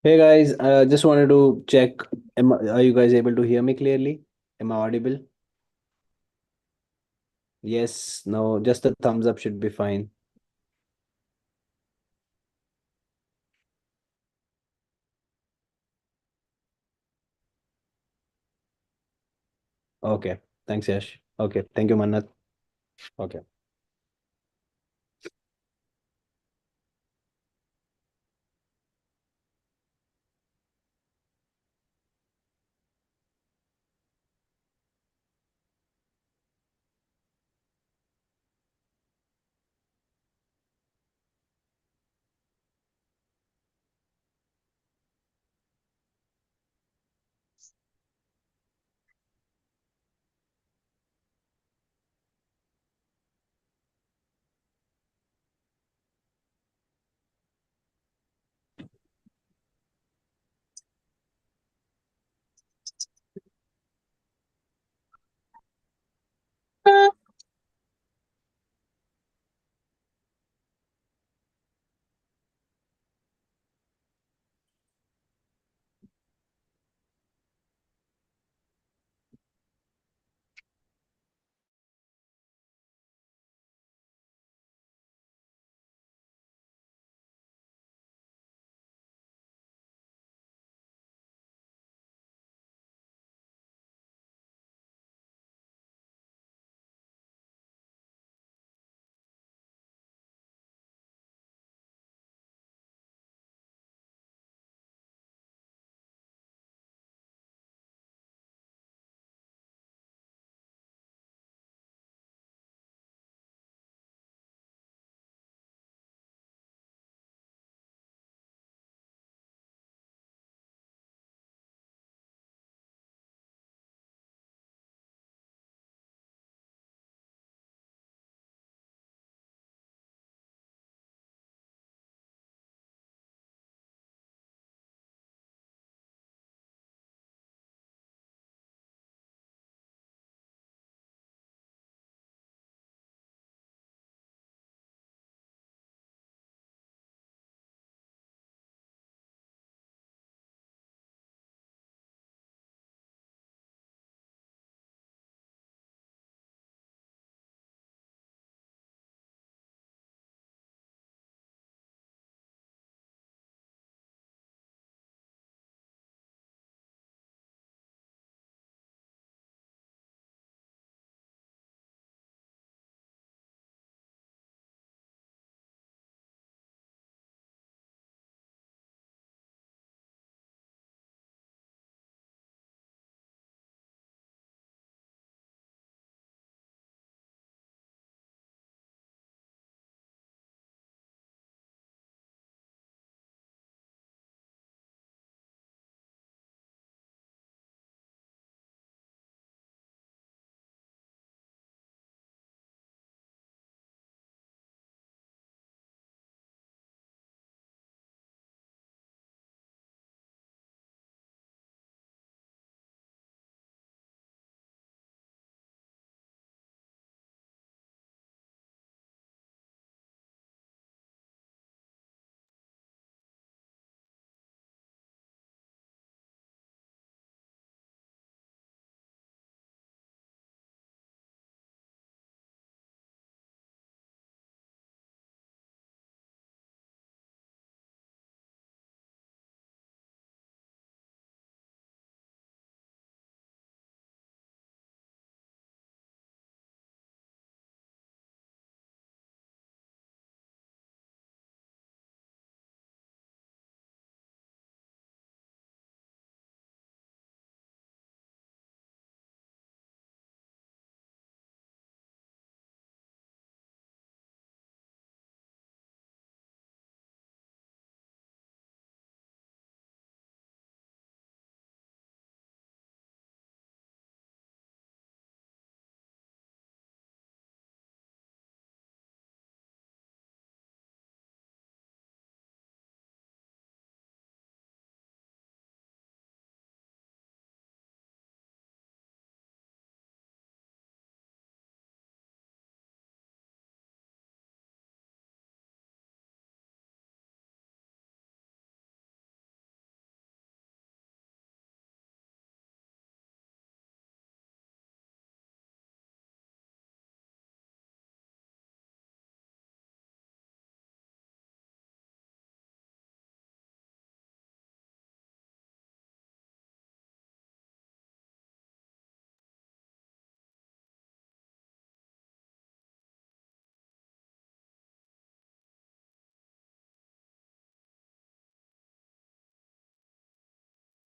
Hey guys, just wanted to check. Are you guys able to hear me clearly? Am I audible? Yes, no, just a thumbs up should be fine. Okay, thanks, Yash. Okay, thank you, Manat. Okay.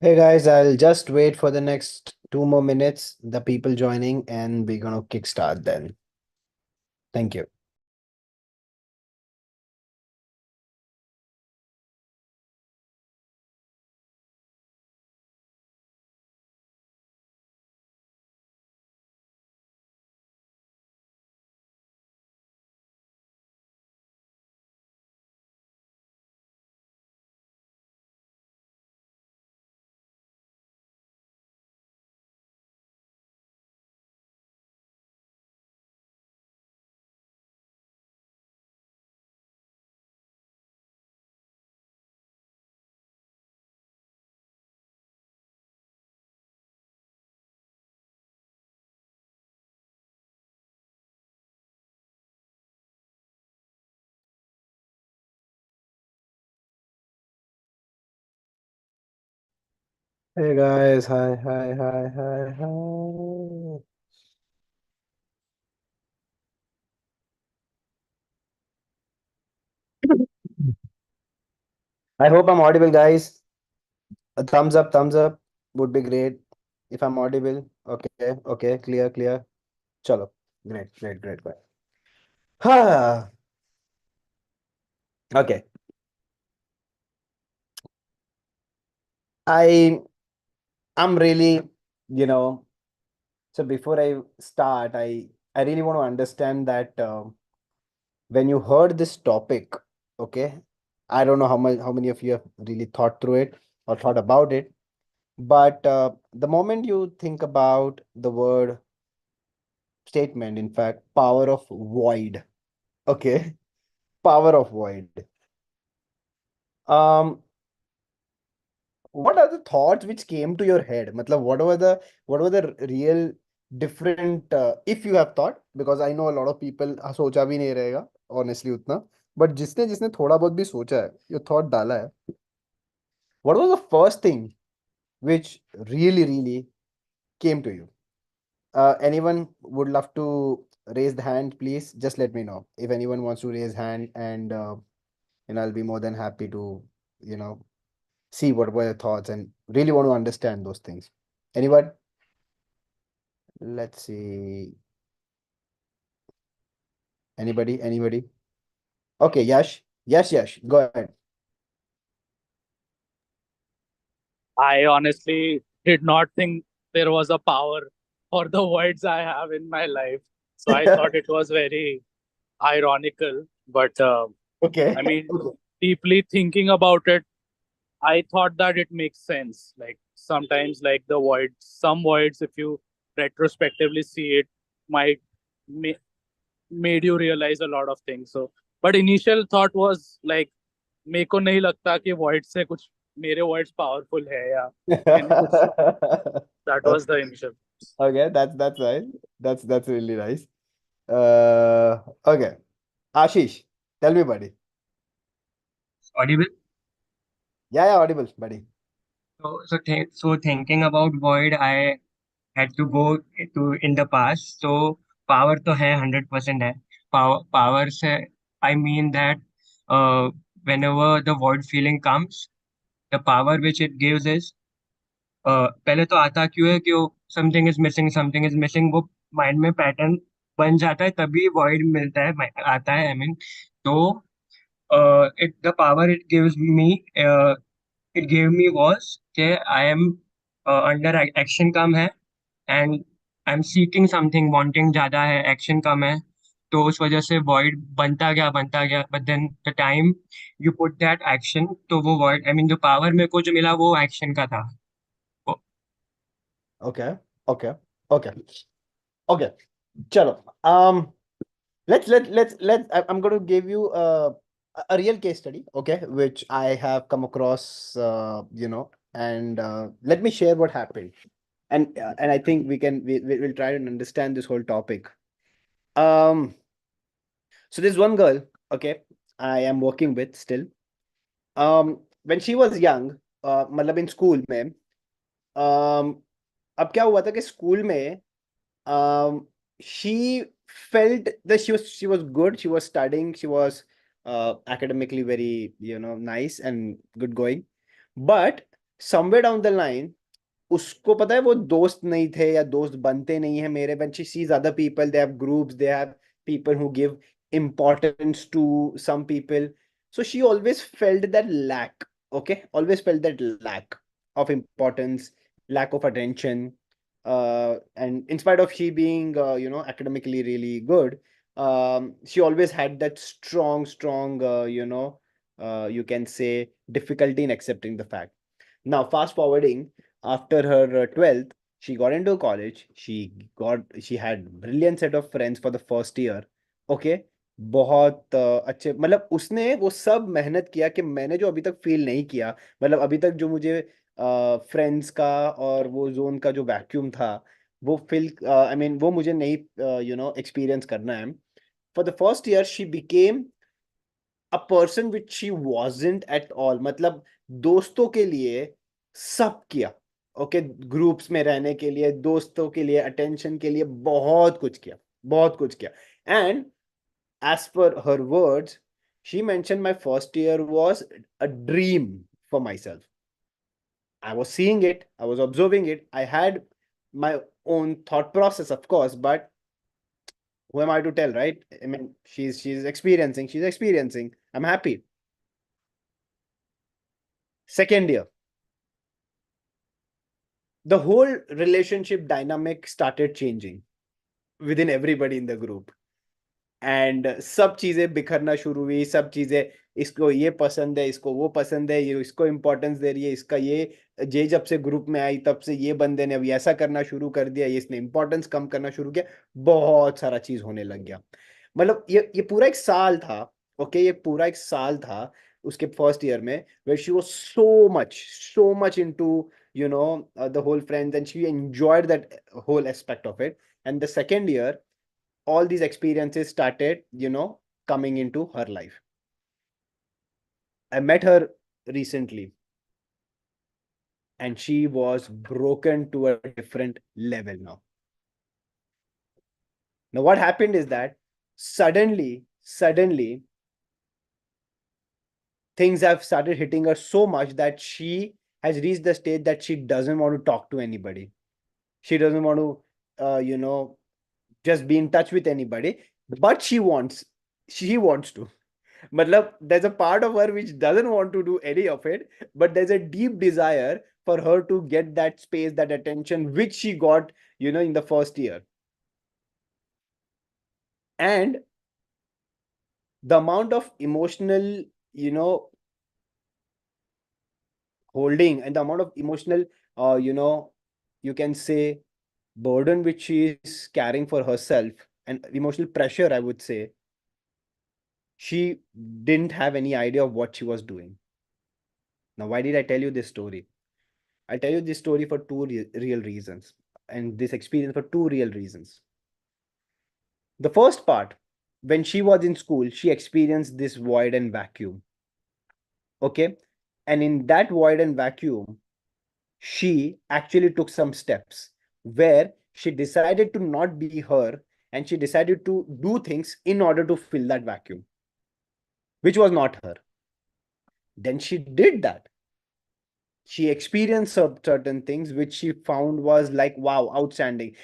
Hey guys, I'll just wait for the next 2 more minutes, the people joining, and we're gonna kickstart then. Thank you. Hey guys, hi, hi, hi, hi, hi. I hope I'm audible, guys. A thumbs up would be great if I'm audible. Okay, okay, clear, clear. Chalo. Great, great, great, great. Okay. I I'm really, you know, so before I start, I really want to understand that when you heard this topic, okay, I don't know how many of you have really thought through it or thought about it, but the moment you think about the word statement, in fact, power of void, okay, power of void. Um, what are the thoughts which came to your head? Matlab, what were the real different if you have thought, because I know a lot of people सोचा भी नहीं रहेगा honestly उतना, but जिसने जिसने थोड़ा बहुत भी सोचा है, ये thought डाला है, what was the first thing which really came to you? Anyone would love to raise the hand, please just let me know if anyone wants to raise hand, and I'll be more than happy to you know see what were your thoughts and really want to understand those things. Anyone? Let's see. Anybody? Okay, Yash. Yash, go ahead. I honestly did not think there was a power for the words I have in my life. So I thought it was very ironical. But Okay. I mean, Okay. deeply thinking about it, I thought that it makes sense. Like sometimes, like the voids, some voids, if you retrospectively see it, might ma- made you realize a lot of things. So, but initial thought was like, मेरे को नहीं लगता कि void से कुछ मेरे voids powerful है या मैंने कुछ that Okay, was the initial. okay, that's nice. That's really nice. Okay. Ashish, tell me, buddy. Audible. Yeah, yeah, audible, buddy. So thinking about void, I had to go to in the past. So power तो है 100% है. Power से I mean that uh, whenever the void feeling comes, the power which it gives is पहले तो आता क्यों है कि समथिंग इज मिसिंग वो माइंड में पैटर्न बन जाता है तभी void मिलता है आता है I mean तो it the power it gives me it gave me was कि I am under एक्शन कम है and I am seeking something wanting ज्यादा है एक्शन कम है तो उस वजह से void बनता गया but then the time you put that action तो वो void आई मीन जो पावर मेरे को जो मिला वो एक्शन का था वो- Okay, okay, okay, okay. Chalo. I'm going to give you a real case study, okay, which I have come across, and let me share what happened. And I think we'll try to understand this whole topic. Um, so there's one girl, okay, I am working with still. When she was young, मतलब in school में, अब क्या हुआ था कि school में she felt that she was good, she was studying, she was academically very nice and good going, but somewhere down the line उसको पता है वो दोस्त नहीं थे या दोस्त बनते नहीं है मेरे, when she sees other people, they have groups, they have people who give importance to some people, so she always felt that lack. Okay, always felt that lack of importance, lack of attention, and in spite of she being academically really good, she always had that strong you can say difficulty in accepting the fact. Now fast forwarding, after her 12th, she got into college. She had brilliant set of friends for the first year. Okay, बहुत अच्छे, मतलब उसने वो सब मेहनत किया कि मैंने जो अभी तक फील नहीं किया, मतलब अभी तक जो मुझे फ्रेंड्स का और वो जोन का जो वैक्यूम था, वो फील आई मीन वो मुझे नहीं एक्सपीरियंस करना है. For the first year she became a person which she wasn't at all. मतलब दोस्तों के लिए सब किया. ओके, ग्रुप्स में रहने के लिए, दोस्तों के लिए, अटेंशन के लिए बहुत कुछ किया, बहुत कुछ किया. And as per her words, she mentioned my first year was a dream for myself. I was seeing it, I was observing it, I had my own thought process, of course, but who am I to tell, right? I mean, she's experiencing. I'm happy. Second year, the whole relationship dynamic started changing within everybody in the group. And सब चीजें बिखरना शुरू हुई, सब चीजें, इसको ये पसंद है, इसको वो पसंद है, ये इसको इम्पोर्टेंस दे रही है, इसका ये जब से ग्रुप में आई तब से ये बंदे ने अभी ऐसा करना शुरू कर दिया, ये इसने इम्पोर्टेंस कम करना शुरू किया, बहुत सारा चीज होने लग गया. मतलब ये पूरा एक साल था. ओके, ये पूरा एक साल था उसके फर्स्ट ईयर में, where she was so much into the whole friends, and she enjoyed that whole aspect of it. And the second year, all these experiences started coming into her life. I met her recently and she was broken to a different level. Now what happened is that suddenly things have started hitting her so much that she has reached the stage that she doesn't want to talk to anybody. She doesn't want to just be in touch with anybody, but she wants to. Matlab, there's a part of her which doesn't want to do any of it, but there's a deep desire for her to get that space, that attention, which she got, in the first year. And the amount of emotional, holding, and the amount of emotional, you can say, burden which she is carrying for herself, and emotional pressure, I would say, she didn't have any idea of what she was doing. Now, why did I tell you this story? I tell you this story for two real reasons, and this experience for two real reasons. The first part, when she was in school, she experienced this void and vacuum. Okay. And in that void and vacuum, she actually took some steps where she decided to not be her, and she decided to do things in order to fill that vacuum, which was not her. Then she did that. She experienced certain things which she found was like, wow, outstanding.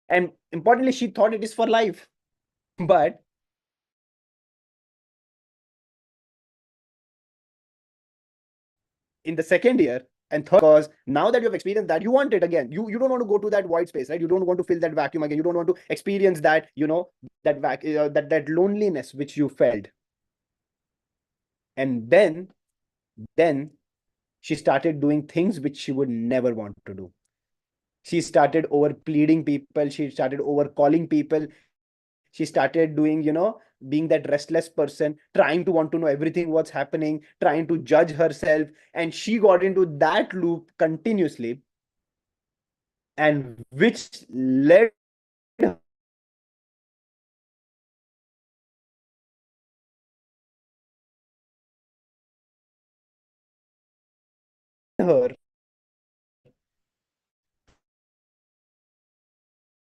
And importantly, she thought it is for life. But in the second year and third, because now that you've experienced that, you want it again. You don't want to go to that void space, right? You don't want to fill that vacuum again. You don't want to experience that, that loneliness which you felt. And then she started doing things which she would never want to do. She started over pleading people. She started over calling people. She started doing, being that restless person, trying to want to know everything what's happening, trying to judge herself. And she got into that loop continuously, and which led her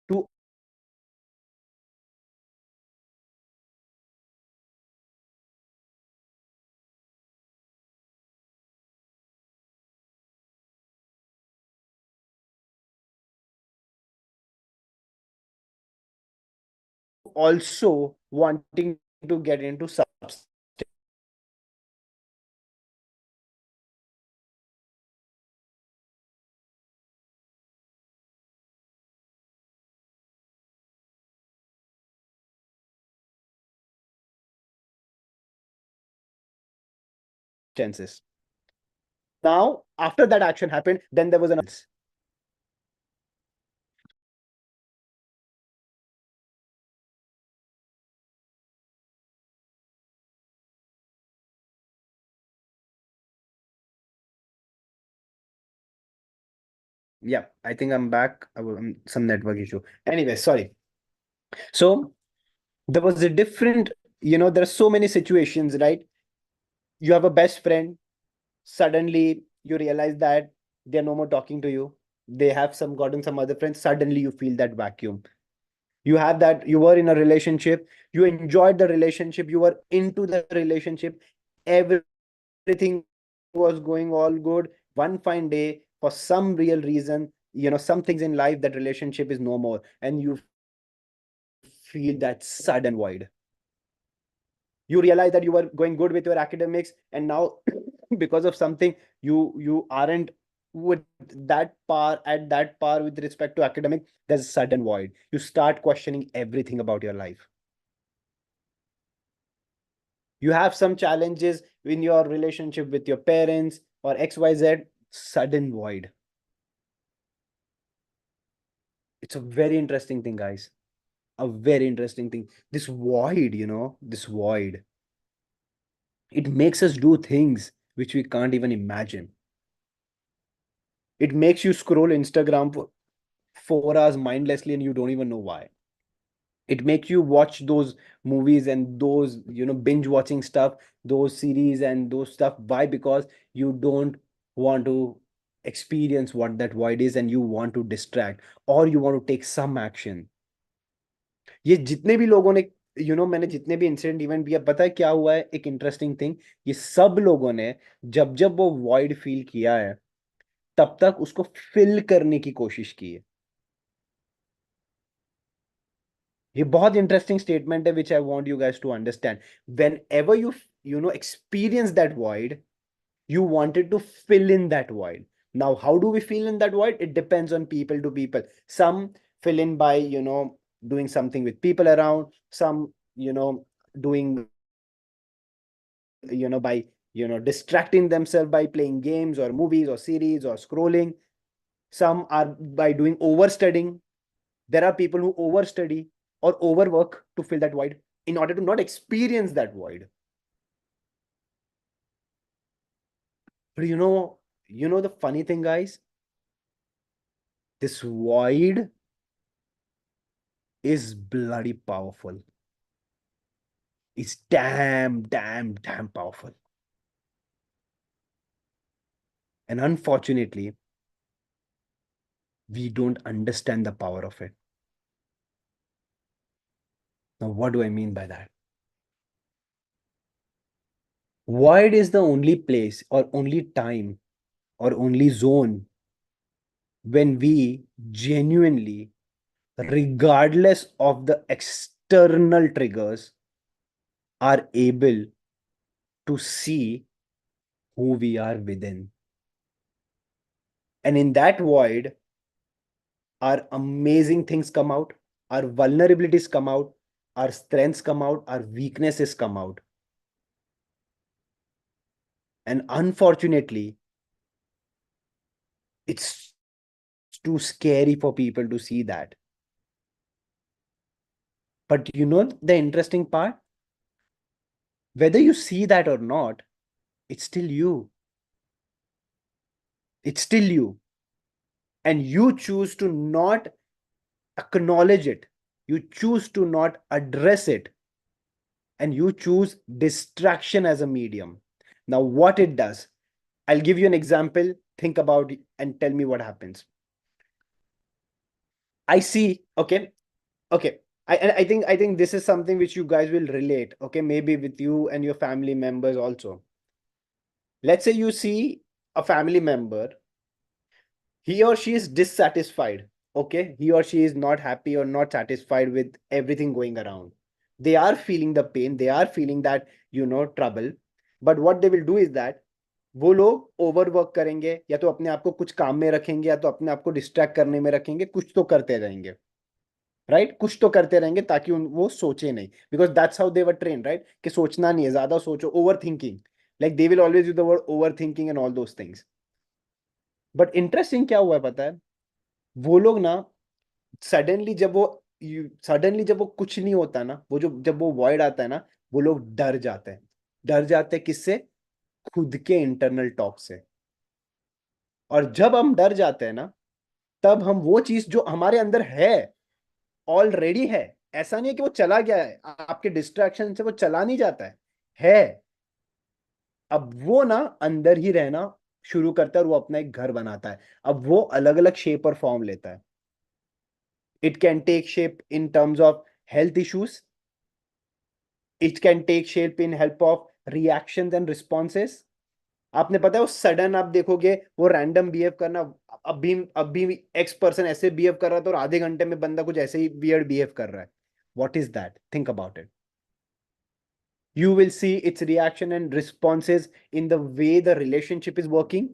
to also wanting to get into substances. Now, after that action happened, then there was an yeah, I think I'm back. Some network issue. Anyway, sorry. So there was a different, there are so many situations, right? You have a best friend, suddenly you realize that they're no more talking to you. They have gotten some other friends, suddenly you feel that vacuum. You have that, you were in a relationship, you enjoyed the relationship, you were into the relationship, everything was going all good. One fine day, for some real reason, some things in life, that relationship is no more, and you feel that sudden void. You realize that you were going good with your academics, and now because of something, you aren't with that par with respect to academic. There's a sudden void. You start questioning everything about your life. You have some challenges in your relationship with your parents or XYZ. Sudden void. It's a very interesting thing, guys. A very interesting thing. This void, this void, it makes us do things which we can't even imagine. It makes you scroll Instagram for 4 hours mindlessly and you don't even know why. It makes you watch those movies and those, binge watching stuff, those series and those stuff. Why? Because you don't want to experience what that void is, and you want to distract, or you want to take some action. ये जितने भी लोगों ने, मैंने जितने भी incident event भी, अब पता है क्या हुआ है, एक इंटरेस्टिंग थिंग, ये सब लोगों ने जब जब वो वॉइड फील किया है, तब तक उसको फिल करने की कोशिश की है. ये बहुत इंटरेस्टिंग स्टेटमेंट है, which I want you guys to understand. Whenever you experience that void, you wanted to fill in that void. Now, how do we fill in that void? It depends on people to people. Some fill in by, doing something with people around. Some, doing, by, distracting themselves by playing games or movies or series or scrolling. Some are by doing overstudying. There are people who overstudy or overwork to fill that void in order to not experience that void. But the funny thing, guys, this void is bloody powerful. It's damn powerful. And unfortunately, we don't understand the power of it. Now, what do I mean by that? Void is the only place or only time or only zone when we genuinely, regardless of the external triggers, are able to see who we are within. And in that void, our amazing things come out, our vulnerabilities come out, our strengths come out, our weaknesses come out. And unfortunately, it's too scary for people to see that. But the interesting part? Whether you see that or not, it's still you. It's still you. And you choose to not acknowledge it. You choose to not address it. And you choose distraction as a medium. Now, what it does, I'll give you an example. Think about it and tell me what happens. I see, okay. I think this is something which you guys will relate, okay, maybe with you and your family members also. Let's say you see a family member, he or she is dissatisfied okay, he or she is not happy or not satisfied with everything going around. They are feeling the pain, they are feeling that, trouble. But what they will do is that वो लोग overwork करेंगे, या तो अपने आप को कुछ काम में रखेंगे, या तो अपने आप को डिस्ट्रैक्ट करने में रखेंगे, कुछ तो करते रहेंगे, राइट? कुछ तो करते रहेंगे ताकि वो सोचे नहीं, because that's how they were train, right? कि सोचना नहीं है, ज्यादा सोचो, over thinking, like they will always use the word over thinking and all those things. But interesting क्या हुआ है पता है? वो लोग ना सडनली जब वो कुछ नहीं होता ना, वो जब वो वॉइड आता है ना, वो लोग डर जाते हैं. डर जाते हैं किससे? खुद के इंटरनल टॉक से. और जब हम डर जाते हैं ना, तब हम वो चीज जो हमारे अंदर है, ऑलरेडी है, ऐसा नहीं है कि वो चला गया है, आपके डिस्ट्रैक्शन से वो चला नहीं जाता है, अब वो ना अंदर ही रहना शुरू करता है और वो अपना एक घर बनाता है. अब वो अलग अलग शेप और फॉर्म लेता है. It can take shape in terms of health issues. It can take shape in help of reactions and responses. आपने पता है वो सडन आप देखोगे वो रैंडम बिहेव करना. अभी एक्स पर्सन ऐसे बिहेव कर रहा था और आधे घंटे में बंदा कुछ ऐसे ही वियर्ड बिहेव कर रहा है. What is that? Think about it. You will see its reaction and responses in the way the relationship is working.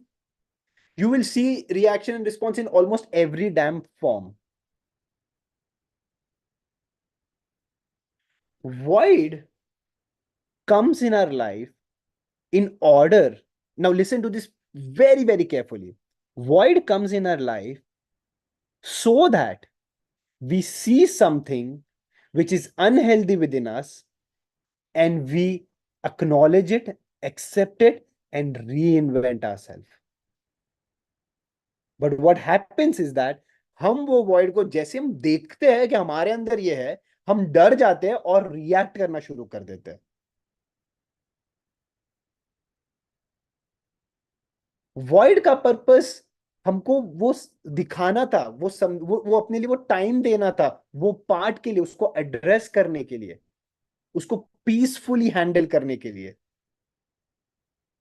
You will see reaction and response in almost every damn form. Void comes in our life in order. Now listen to this very, very carefully. Void comes in our life so that we see something which is unhealthy within us and we acknowledge it, accept it, and reinvent ourselves. But what happens is that हम वो void को जैसे हम देखते हैं कि हमारे अंदर ये है, हम डर जाते हैं और रिएक्ट करना शुरू कर देते हैं. वॉइड का पर्पस हमको वो दिखाना था, वो अपने लिए वो टाइम देना था, वो पार्ट के लिए, उसको एड्रेस करने के लिए, उसको पीसफुली हैंडल करने के लिए.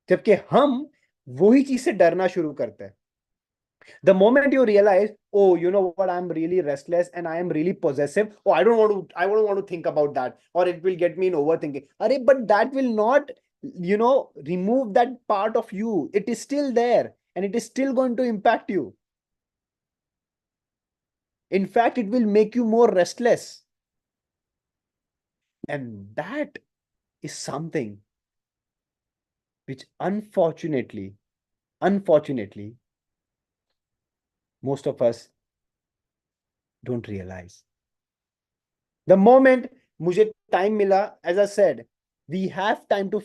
जबकि हम वही चीज से डरना शुरू करते हैं. The moment you realize, oh, you know what, I'm really restless and I am really possessive. Oh, I don't want to think about that, or it will get me in overthinking. But that will not, remove that part of you. It is still there and it is still going to impact you. In fact, it will make you more restless. And that is something which unfortunately, most of us don't realize. The moment mujhe time mila, as I said, we have time to,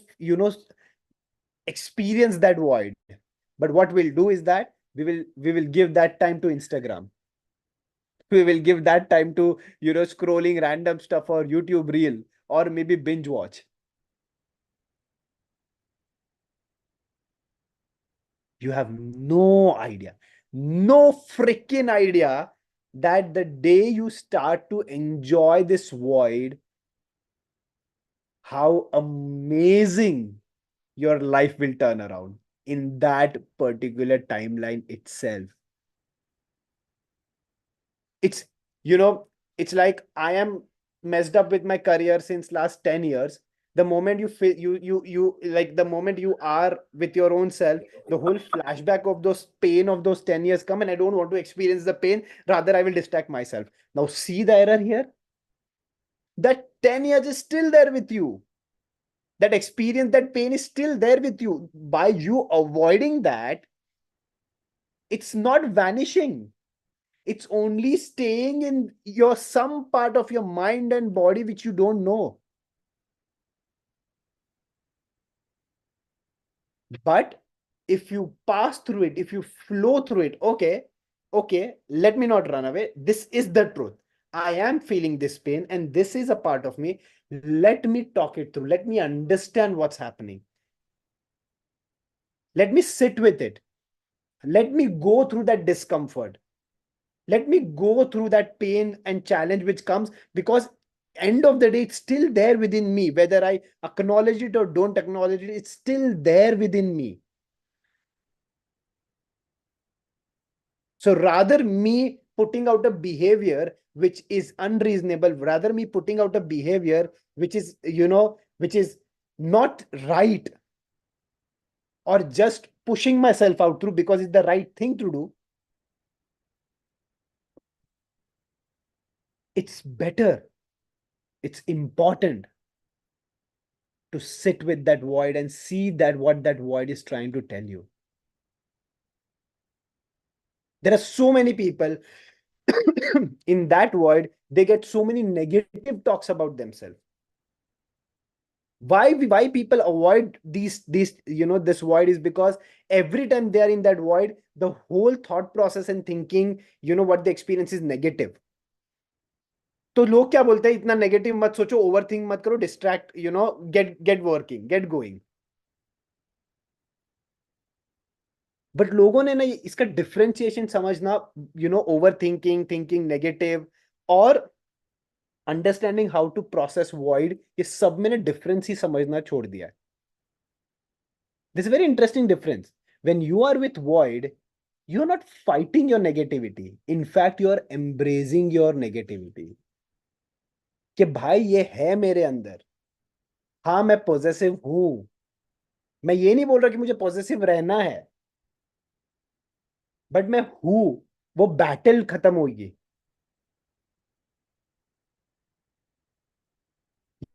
experience that void. But what we'll do is that we will give that time to Instagram. We will give that time to, scrolling random stuff or YouTube reel, or maybe binge watch. You have no idea, no freaking idea that the day you start to enjoy this void, how amazing your life will turn around in that particular timeline itself. It's, it's like I am messed up with my career since last 10 years. The moment you feel you like, the moment you are with your own self, the whole flashback of those pain of those 10 years come, and I don't want to experience the pain, rather I will distract myself. Now see the error here. That 10 years is still there with you. That experience, that pain is still there with you. By you avoiding that, it's not vanishing. It's only staying in your some part of your mind and body which you don't know. But if you pass through it, if you flow through it, okay, let me not run away. This is the truth. I am feeling this pain and this is a part of me. Let me talk it through. Let me understand what's happening. Let me sit with it. Let me go through that discomfort. Let me go through that pain and challenge which comes, because end of the day, it's still there within me. Whether I acknowledge it or don't acknowledge it, it's still there within me. So rather me putting out a behavior which is unreasonable, rather me putting out a behavior which is, which is not right, or just pushing myself out through because it's the right thing to do, it's better, it's important to sit with that void and see that what that void is trying to tell you. There are so many people in that void, they get so many negative talks about themselves. Why people avoid these this void is because every time they are in that void, the whole thought process and thinking, what they experience is negative. तो लोग क्या बोलते हैं, इतना negative मत सोचो, over think मत करो, distract, get working, get going. But लोगों ने ना इसका डिफरेंशिएशन समझना, ओवर थिंकिंग, थिंकिंग नेगेटिव, और understanding how to process void, ये सब में ना डिफरेंस ही समझना छोड़ दिया है. This very interesting difference. When you are with void, you are not fighting your negativity, in fact you are embracing your negativity. कि भाई ये है मेरे अंदर, हाँ मैं पॉजिटिव हूं, मैं ये नहीं बोल रहा कि मुझे पॉजिटिव रहना है, बट मैं हूं, वो बैटल खत्म होगी.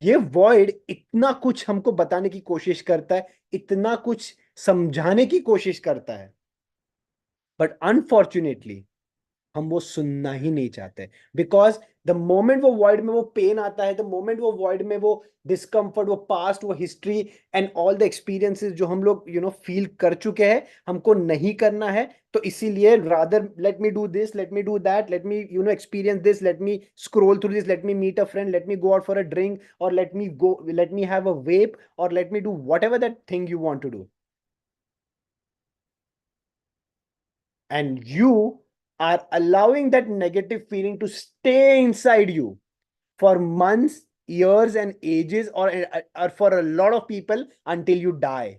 ये वॉइड इतना कुछ हमको बताने की कोशिश करता है, इतना कुछ समझाने की कोशिश करता है, बट अनफॉर्चुनेटली हम वो सुनना ही नहीं चाहते. बिकॉज द मोमेंट वो वॉइड में वो पेन आता है, द मोमेंट वो वॉइड में वो डिस्कम्फर्ट, वो पास्ट, वो history and all the experiences जो हम लोग फील कर चुके हैं, हमको नहीं करना है. तो इसीलिए rather let me do this, let me do that, let me experience this, let me scroll through this, let me meet a friend, let me go out for a drink, और let me have a vape, और let me do whatever that thing you want to do. And you are allowing that negative feeling to stay inside you for months, years and ages, or for a lot of people until you die.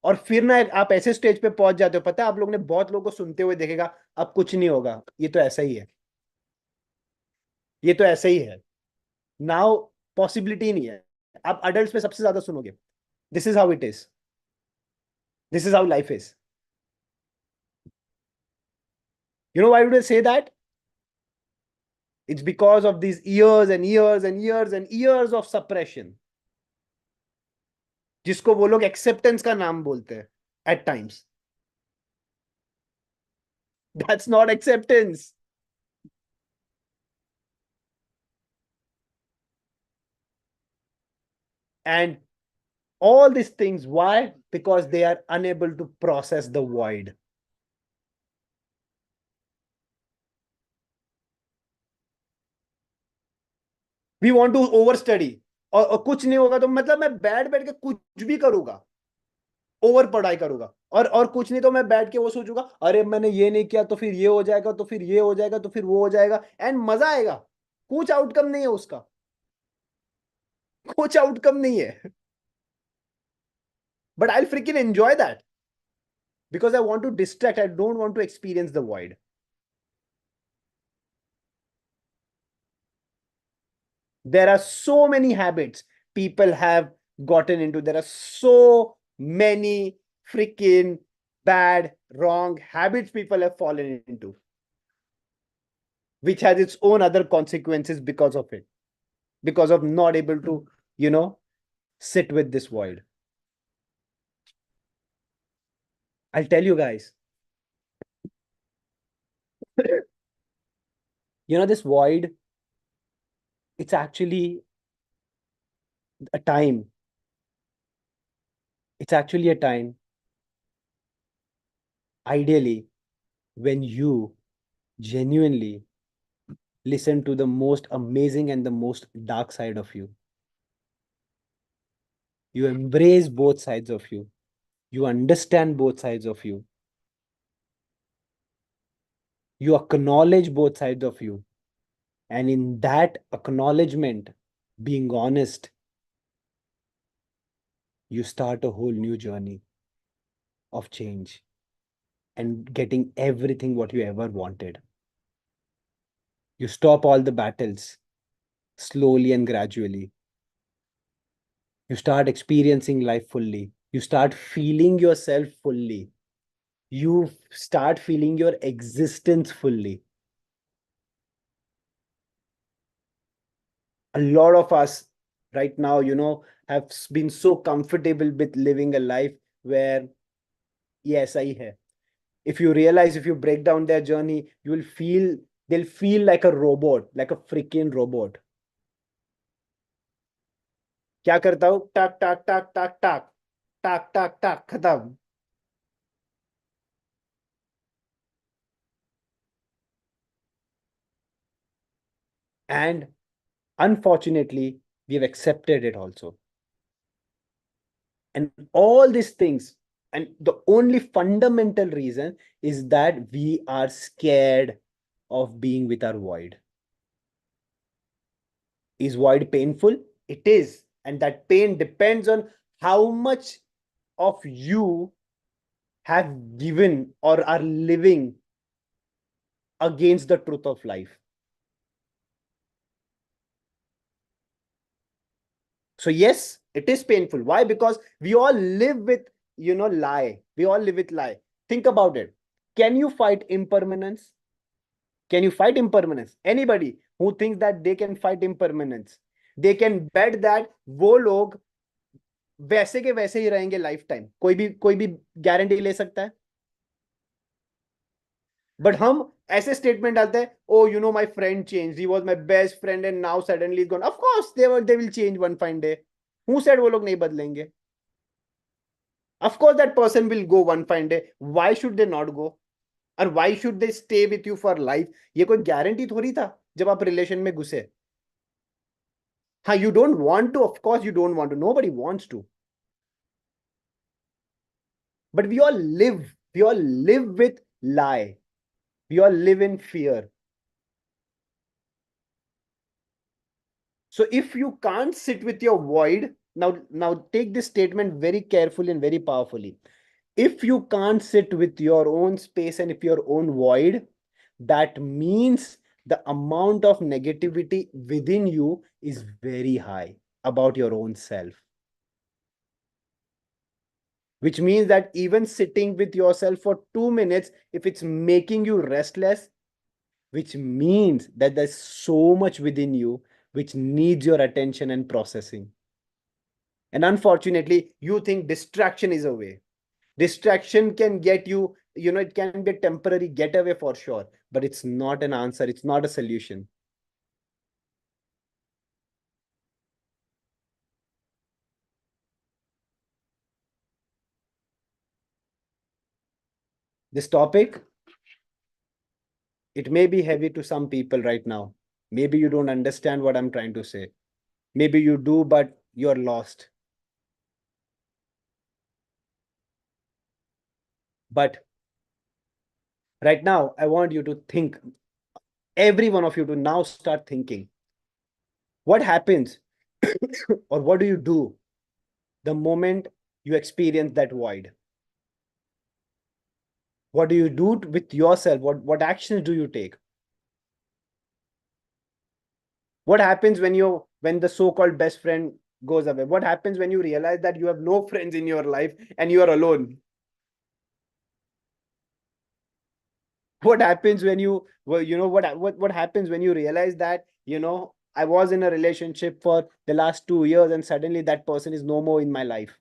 और फिर ना आप ऐसे stage पे पहुंच जाते हो, पता है आप लोग ने बहुत लोगों को सुनते हुए देखेगा, अब कुछ नहीं होगा, ये तो ऐसा ही है, ये तो ऐसा ही है, नाउ पॉसिबिलिटी नहीं है. आप अडल्ट में सबसे ज्यादा सुनोगे, this is how it is, this is how life is. You know why would I say that? It's because of these years and years and years and years of suppression, जिसको वो लोग acceptance का नाम बोलते हैं at times. That's not acceptance. And all these things, why? Because they are unable to process the void. We want to overstudy. और कुछ नहीं होगा तो मतलब मैं बैठ बैठ के कुछ भी करूंगा, ओवर पढ़ाई करूंगा, और कुछ नहीं तो मैं बैठ के वो सोचूंगा, अरे मैंने ये नहीं किया तो फिर ये हो जाएगा, तो फिर ये हो जाएगा, तो फिर वो हो जाएगा, एंड मजा आएगा. कुछ आउटकम नहीं है उसका, कुछ आउटकम नहीं है. But I'll freaking enjoy that because I want to distract. I don't want to experience the void. There are so many habits people have gotten into. There are so many freaking bad, wrong habits people have fallen into, which has its own other consequences because of it, because of not able to, sit with this void. I'll tell you guys, this void, it's actually a time. It's actually a time, ideally, when you genuinely listen to the most amazing and the most dark side of you. You embrace both sides of you. You understand both sides of you. You acknowledge both sides of you. And in that acknowledgement, being honest, you start a whole new journey of change. and getting everything what you ever wanted. You stop all the battles slowly and gradually. You start experiencing life fully. You start feeling yourself fully. You start feeling your existence fully. A lot of us right now, have been so comfortable with living a life where, yes, I hai. If you realize, if you break down their journey, they'll feel like a robot, like a freaking robot. क्या करता हूँ, टाक टाक टाक टाक टाक टाक टाक टाक, खत्म. And unfortunately, we've accepted it also. And all these things, and the only fundamental reason is that we are scared of being with our void. Is void painful? It is. And that pain depends on how much of you have given or are living against the truth of life. So yes, it is painful. Why? Because we all live with, lie. We all live with lie. Think about it. Can you fight impermanence? Can you fight impermanence? Anybody who thinks that they can fight impermanence, they can bet that वो लोग वैसे के वैसे ही रहेंगे life time. कोई भी guarantee ले सकता है. बट हम ऐसे स्टेटमेंट डालते हैं, oh my friend change, he was my best friend and now suddenly is gone. Of course they will change one fine day. Who said वो लोग नहीं बदलेंगे? Of course that person will go one fine day. Why should they not go? और why should they stay with you for life? ये कोई guarantee थोड़ी था जब आप रिलेशन में घुसे. हाँ, you don't want to, of course you don't want to, nobody wants to, but we all live with lie. We all live in fear. So if you can't sit with your void, now take this statement very carefully and very powerfully. If you can't sit with your own space and if your own void, that means the amount of negativity within you is very high about your own self. Which means that even sitting with yourself for 2 minutes, if it's making you restless, which means that there's so much within you which needs your attention and processing. And unfortunately, you think distraction is a way. Distraction can get you, it can be a temporary getaway for sure, but it's not an answer. It's not a solution. This topic, it may be heavy to some people right now. Maybe you don't understand what I'm trying to say. Maybe you do, but you're lost. But right now, I want you to think, every one of you to now start thinking. What happens or what do you do the moment you experience that void? What do you do with yourself? What actions do you take? What happens when the so-called best friend goes away? What happens when you realize that you have no friends in your life and you are alone? What happens when what happens when you realize that I was in a relationship for the last 2 years and suddenly that person is no more in my life?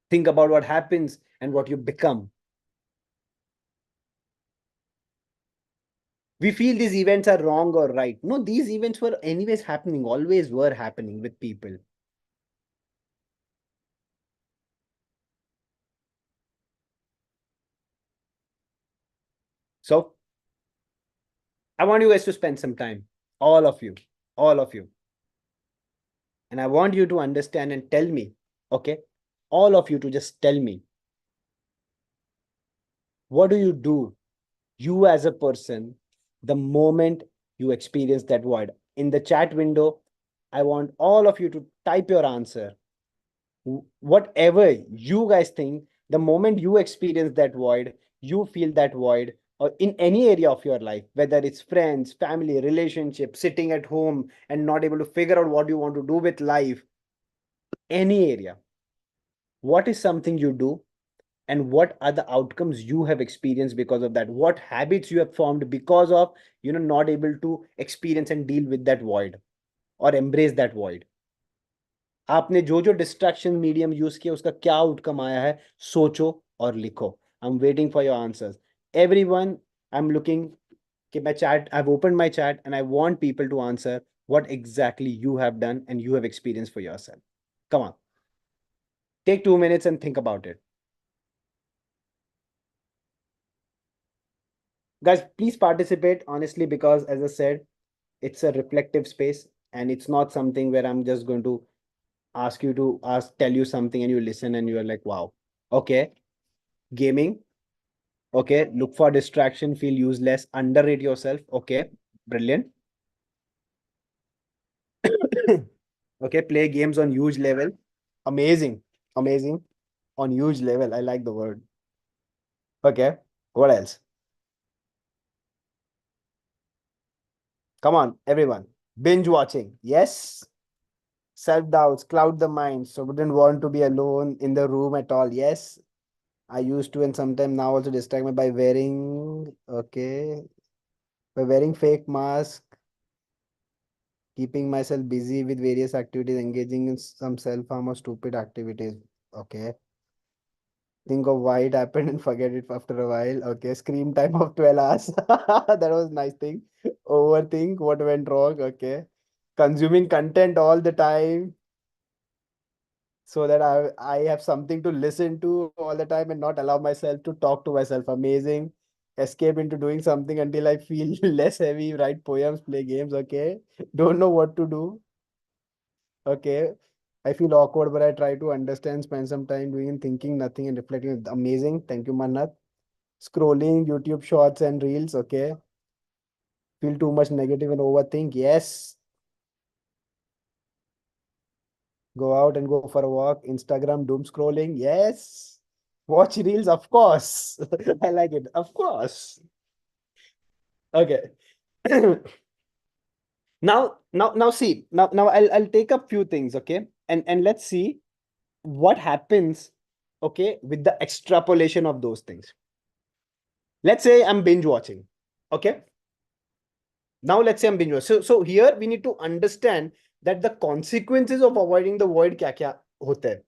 Think about what happens and what you become. We feel these events are wrong or right. No, these events were anyways happening, always were happening with people. So I want you guys to spend some time, all of you, all of you. And I want you to understand and tell me, okay, all of you to just tell me, what do you do, you as a person, the moment you experience that void? In the chat window, I want all of you to type your answer. Whatever you guys think, the moment you experience that void, you feel that void, or in any area of your life, whether it's friends, family, relationship, sitting at home and not able to figure out what you want to do with life, any area, what is something you do and what are the outcomes you have experienced because of that? What habits you have formed because of not able to experience and deal with that void or embrace that void? आपने जो जो distraction medium use किया उसका क्या outcome आया है, सोचो और लिखो. I am waiting for your answers. Everyone, I am looking कि मैं chat, I have open my chat and I want people to answer what exactly you have done and you have experienced for yourself. Come on, take 2 minutes and think about it. Guys, please participate honestly, because as I said, it's a reflective space and it's not something where I'm just going to tell you something and you listen and you are like, wow, okay. Gaming, okay. Look for distraction, feel useless, underrate yourself, okay. Brilliant. Okay, play games on huge level, amazing, amazing. On huge level, I like the word. Okay, what else? Come on, everyone. Binge watching, yes. Self-doubts cloud the mind, so wouldn't want to be alone in the room at all, yes. I used to, and sometimes now also distract me by wearing, okay, by wearing fake mask, keeping myself busy with various activities, engaging in some self-harm or stupid activities. Okay. Think of why it happened and forget it after a while. Okay. Screen time of 12 hours. That was nice thing. Overthink what went wrong. Okay. Consuming content all the time so that I have something to listen to all the time and not allow myself to talk to myself. Amazing. Escape into doing something until I feel less heavy, write poems, play games. Okay. Don't know what to do. Okay. I feel awkward, but I try to understand, spend some time doing and thinking nothing and reflecting. Amazing. Thank you, Manat. Scrolling YouTube shorts and reels. Okay. Feel too much negative and overthink. Yes. Go out and go for a walk. Instagram doom scrolling. Yes. Watch reels. Of course. I like it. Of course. Okay. Now see. Now I'll take up few things. Okay. And let's see what happens, okay, with the extrapolation of those things. Let's say I'm binge watching, okay. Now let's say I'm binge watching. So here we need to understand that the consequences of avoiding the void क्या क्या होते हैं.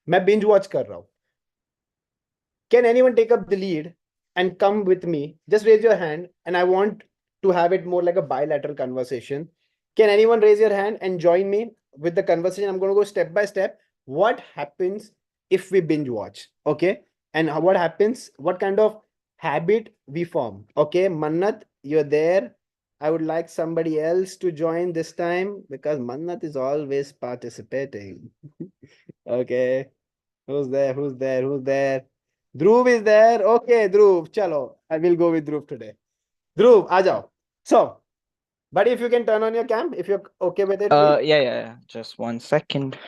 मैं binge watch कर रहा हूँ. Can anyone take up the lead and come with me? Just raise your hand, and I want to have it more like a bilateral conversation. Can anyone raise your hand and join me with the conversation? I'm going to go step by step. What happens if we binge watch? Okay. And what happens? What kind of habit we form? Okay. Mannat, you're there. I would like somebody else to join this time because Mannat is always participating. Okay. Who's there? Who's there? Who's there? Dhruv is there. Okay, Dhruv. Chalo. I will go with Dhruv today. Dhruv, aa jao. So, buddy, if you can turn on your cam, if you're okay with it, please. Yeah. Just 1 second.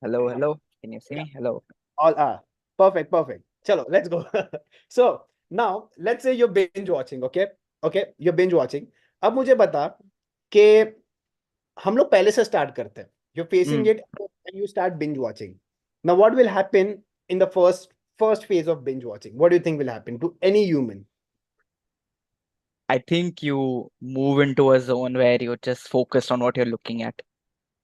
Hello. Can you see me? Hello. All perfect. Chalo, let's go. So now let's say you're binge watching, okay? Okay, you're binge watching. अब मुझे बता कि हम लोग पहले से start करते हैं. You're facing it and you start binge watching. Now, what will happen in the first phase of binge watching? What do you think will happen to any human? I think you move into a zone where you're just focused on what you're looking at.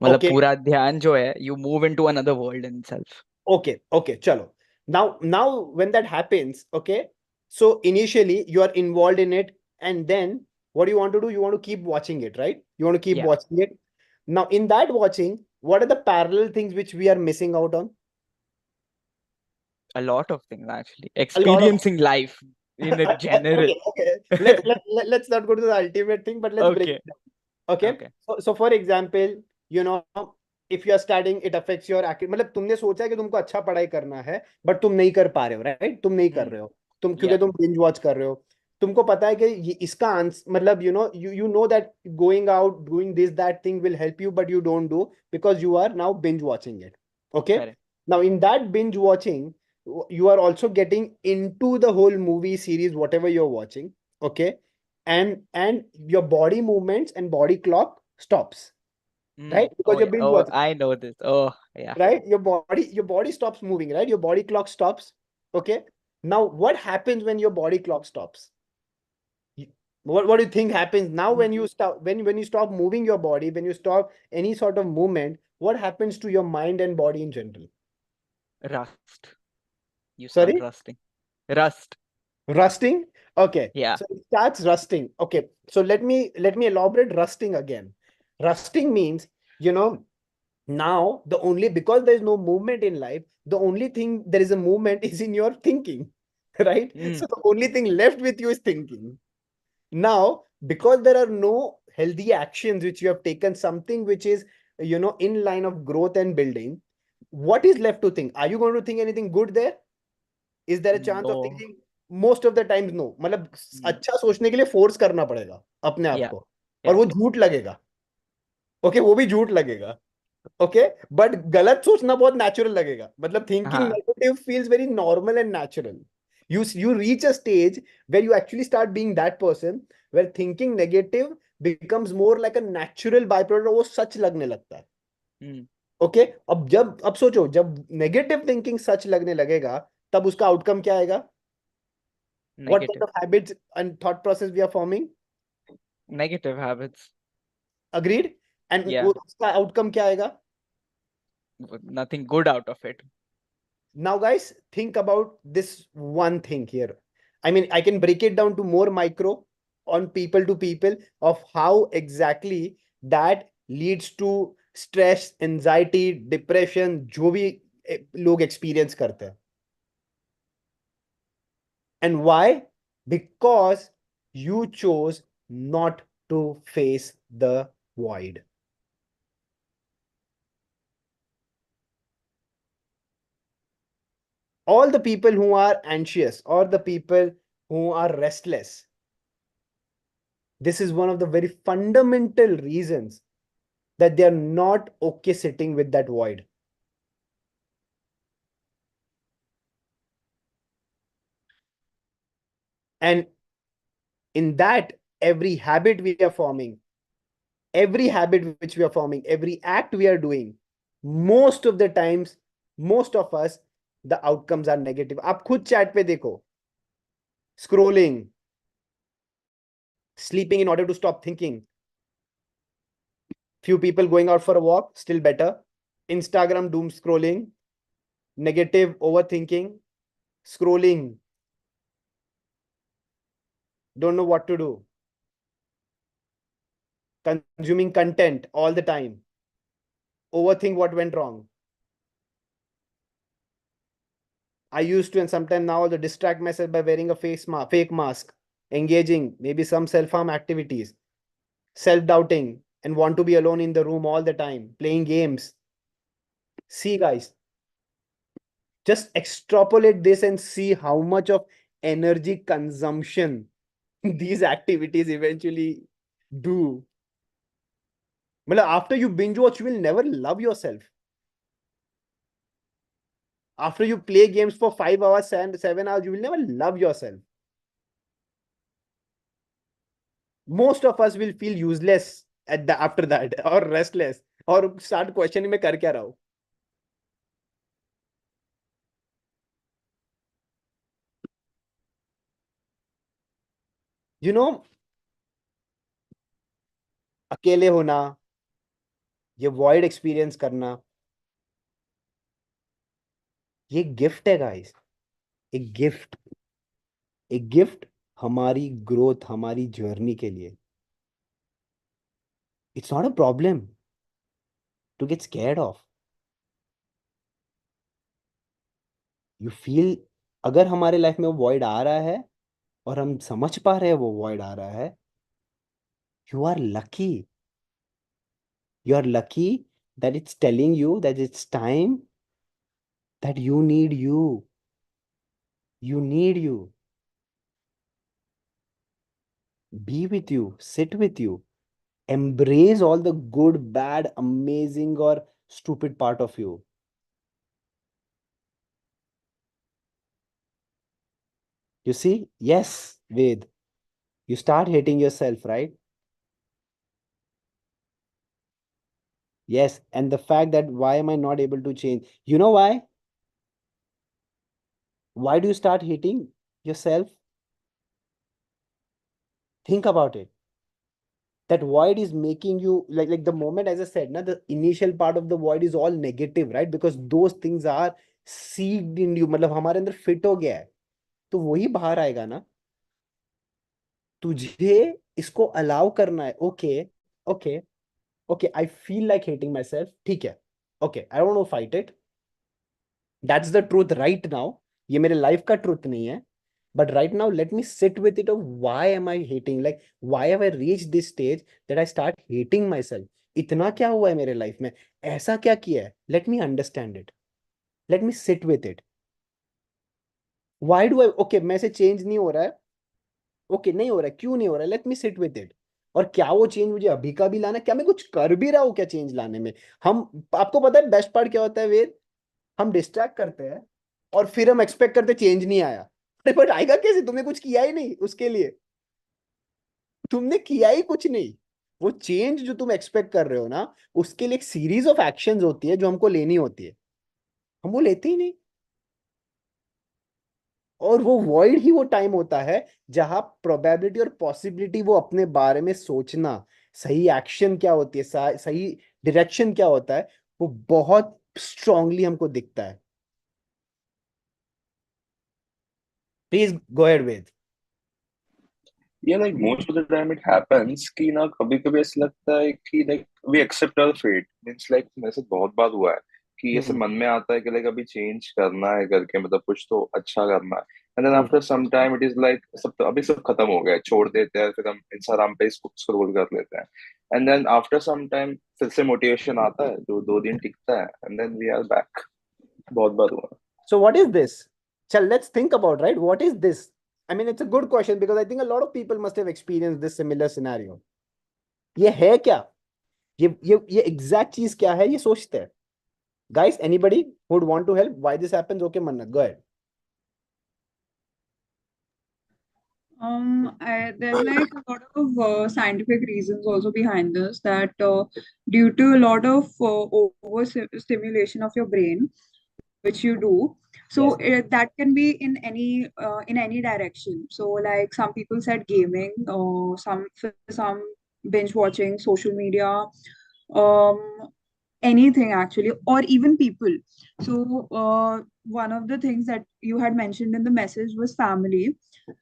मतलब Okay. पूरा ध्यान जो है, you move into another world in itself. Okay, chalo. Now when that happens, okay, so initially you are involved in it, and then what do you want to do? You want to keep watching it, right? You want to keep Yeah. watching it. Now, in that watching, what are the parallel things which we are missing out on? A lot of things actually. Experiencing life in a general. Okay. Let's not go to the ultimate thing, but let's break Okay. it down. Okay. Okay. So for example, if you are studying, it affects your मतलब तुमने सोचा है कि तुमको अच्छा पढ़ाई करना है, but तुम नहीं कर पा रहे हो, right? तुम नहीं कर रहे हो. क्योंकि Yeah. तुम बिंज वॉच कर रहे हो, तुमको पता है कि ये इसका आंसर, मतलब you know that going out doing this that thing will help you, but you don't do because you are now binge watching it. Okay, Correct. now in that binge watching, you are also getting into the whole movie series, whatever you're watching. Okay, and your body movements and body clock stops, right? Oh Because yeah. you're binge Oh, watching, I know this. Oh yeah. right? Your body stops moving, right? Your body clock stops. Okay, now what happens when your body clock stops? What do you think happens now when you stop, when you stop moving your body, when you stop any sort of movement? What happens to your mind and body in general? Rust. You start Sorry, rusting. Rust. rusting. Okay, Yeah. so it starts rusting. Okay, so let me elaborate rusting again. Rusting means, you know, now the only, because there is no movement in life, the only thing there is a movement is in your thinking, right? Mm. So the only thing left with you is thinking. Now, because there are no healthy actions which you have taken, something which is, in line of growth and building, what is left to think? Are you going to think anything good there? Is there a chance of No. thinking? Most of the times no. मतलब Mm. अच्छा सोचने के लिए force करना पड़ेगा अपने आप Yeah. को, और Yeah. वो झूठ लगेगा. ओके, वो भी झूठ लगेगा. ओके, बट गलत सोचना बहुत नेचुरल लगेगा. मतलब thinking Uh-huh. Negative feels very normal and natural. You reach a stage where you actually start being that person, where thinking negative becomes more like a natural byproduct, वो सच लगने लगता है. Mm. Okay, अब सोचो, जब negative thinking सच लगने लगेगा, तब उसका आउटकम क्या आएगा? What kind Negative. of habits and thought process we are forming? Negative habits. Agreed? And Yeah. उसका आउटकम क्या आएगा? Nothing good out of it. Now, guys, think about this one thing here. I mean, I can break it down to more micro on people to people of how exactly that leads to stress, anxiety, depression, जो भी लोग experience करते हैं. And why? Because you chose not to face the void. All the people who are anxious or the people who are restless, this is one of the very fundamental reasons that they are not okay sitting with that void. And in that, every habit we are forming, every habit which we are forming, every act we are doing, most of the times, most of us, the outcomes are negative. आप खुद chat पे देखो, scrolling, sleeping in order to stop thinking. Few people going out for a walk, still better. Instagram doom scrolling, negative overthinking, scrolling, don't know what to do, consuming content all the time, overthink what went wrong. I used to, and sometimes now also distract myself by wearing a fake mask, engaging maybe some self-harm activities, self-doubting, and want to be alone in the room all the time, playing games. See, guys, just extrapolate this and see how much of energy consumption these activities eventually do. Well, after you binge watch, you will never love yourself. After you play games for 5 hours and 7 hours, you will never love yourself. Most of us will feel useless after that, or restless, or start questioning मैं कर क्या रहा हूँ. You know, अकेले होना, ये void experience करना, ये गिफ्ट है गाइस. एक गिफ्ट, एक गिफ्ट हमारी ग्रोथ, हमारी जर्नी के लिए. It's not a problem to get scared of. You feel, अगर हमारे लाइफ में वो void आ रहा है और हम समझ पा रहे हैं वो void आ रहा है, you are lucky. You are lucky that it's telling you that it's time that you need you. You need you. Be with you, sit with you, embrace all the good, bad, amazing, or stupid part of you. You see, yes, Ved, you start hating yourself, right? Yes, and the fact that why am I not able to change? You know why? Why do you start hating yourself? Think about it. That void is making you like the moment, as I said, na, the initial part of the void is all negative, right? Because those things are seeded in you, मतलब हमारे अंदर fit हो गया है, तो वही बाहर आएगा ना. तुझे इसको अलाउ करना है. Okay, okay, okay, I feel like hating my self, ठीक है. Okay, I don't know fight it. That's the truth right now. ये मेरे लाइफ का ट्रूथ नहीं है. But right now, let me sit with it of why am I hating? Like, why have I reached this stage that I start hating myself? इतना क्या हुआ है मेरे लाइफ में? ऐसा क्या किया है? Let me understand it. Let me sit with it. Why do I? Okay, मैं से change नहीं हो रहा है. Okay, नहीं हो रहा है. क्यों नहीं हो रहा है? Let me sit with it. और क्या वो चेंज मुझे अभी का भी लाना है? क्या मैं कुछ कर भी रहा हूँ क्या चेंज लाने में? हम, आपको पता है बेस्ट पार्ट क्या होता है वेद? हम डिस्ट्रैक्ट करते हैं और फिर हम एक्सपेक्ट करते चेंज नहीं आया. अरे बट आएगा कैसे? तुमने कुछ किया ही नहीं उसके लिए. तुमने किया ही कुछ नहीं. वो चेंज जो तुम एक्सपेक्ट कर रहे हो ना, उसके लिए एक सीरीज ऑफ एक्शंस होती है जो हमको लेनी होती है. हम वो लेते ही नहीं. और वो वॉइड ही वो टाइम होता है जहां प्रोबेबिलिटी और पॉसिबिलिटी वो अपने बारे में सोचना, सही एक्शन क्या होती है, सही डायरेक्शन क्या होता है, वो बहुत स्ट्रांगली हमको दिखता है. Please go ahead with. Yeah, like most of the time it happens कि ना कभी कभी ऐसा लगता है कि like we accept our fate. Means like मेरे साथ बहुत बार हुआ है कि ऐसे मन में आता है कि like अभी चेंज करना है करके, मतलब कुछ तो अच्छा करना है. And then after some time it is like सब तो अभी सब खत्म हो गया है, छोड़ देते हैं, फिर हम इंस्टाग्राम पे स्क्रॉल कर लेते हैं. And then after some time फिर से मोटिवेशन आता है जो 2 दिन टिकता है, and then we are back. बहुत बार हुआ. So what is this? Chal, let's think about, right? What is this? I mean, it's a good question because I think a lot of people must have experienced this similar scenario. ये है क्या? ये exact चीज क्या है? ये सोचते हैं. Guys, anybody who would want to help? Why this happens? Okay, Mannat, go ahead. There's like a lot of scientific reasons also behind this, that due to a lot of overstimulation of your brain, which you do, so that can be in any direction. So like some people said gaming, or some binge watching, social media, um, anything actually, or even people. So one of the things that you had mentioned in the message was family.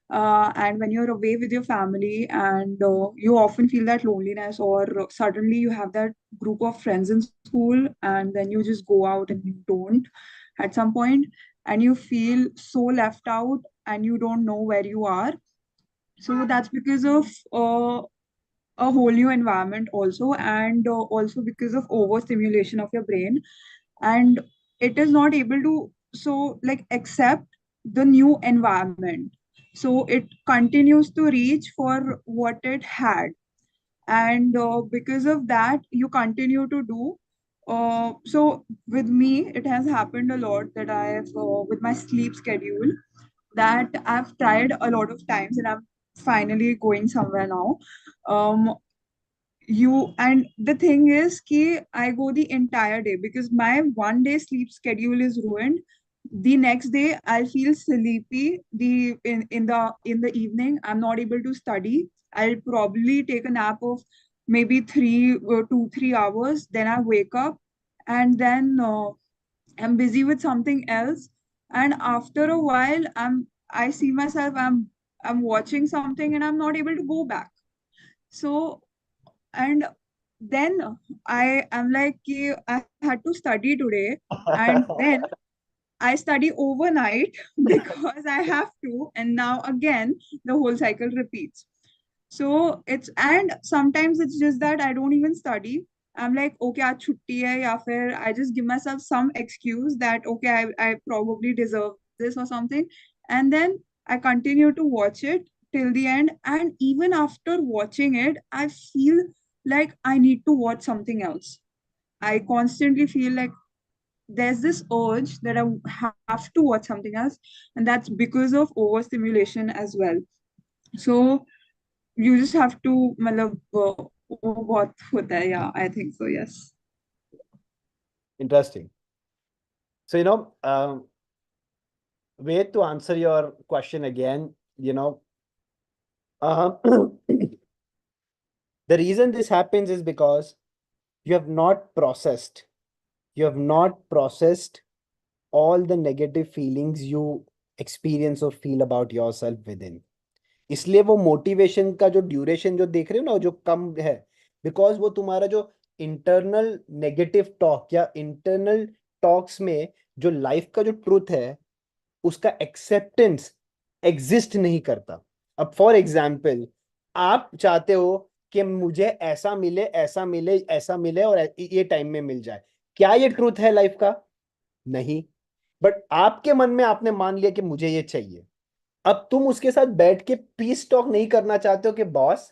And when you're away with your family, and you often feel that loneliness, or suddenly you have that group of friends in school, and then you just go out and you don't at some point, and you feel so left out and you don't know where you are. So that's because of a whole new environment also, and also because of overstimulation of your brain, and it is not able to so like accept the new environment, so it continues to reach for what it had. And because of that you continue to do. So with me it has happened a lot that I have, with my sleep schedule, that I've tried a lot of times and I'm finally going somewhere now. um you and the thing is ki I go the entire day because my 1 day sleep schedule is ruined. The next day I'll feel sleepy. In the evening I'm not able to study. I'll probably take a nap of maybe 2 3 hours, then I wake up, and then I'm busy with something else. And after a while I see myself, I'm watching something and I'm not able to go back. So, and then I am like, "Ki, I had to study today," and then I study overnight because I have to, and now again the whole cycle repeats. So it's, and sometimes it's just that I don't even study. I'm like, okay, aaj chutti hai, ya fir I just give myself some excuse that okay, I probably deserve this or something, and then I continue to watch it till the end, and even after watching it, I feel like I need to watch something else. I constantly feel like there's this urge that I have to watch something else, and that's because of overstimulation as well. So you just have to, मतलब, वो बहुत होता है, yeah, I think so, yes. Interesting. So, way to answer your question again, uh, the reason this happens is because you have not processed, all the negative feelings you experience or feel about yourself within. इसलिए वो motivation का जो duration जो देख रहे हो ना, जो कम है, बिकॉज वो तुम्हारा जो इंटरनल नेगेटिव टॉक या इंटरनल टॉक्स में जो लाइफ का जो ट्रूथ है उसका एक्सेप्टेंस एग्जिस्ट नहीं करता. अब फॉर एग्जाम्पल, आप चाहते हो कि मुझे ऐसा मिले, ऐसा मिले, ऐसा मिले और ये टाइम में मिल जाए. क्या ये ट्रूथ है लाइफ का? नहीं. बट आपके मन में आपने मान लिया कि मुझे ये चाहिए. अब तुम उसके साथ बैठ के पीस टॉक नहीं करना चाहते हो कि boss,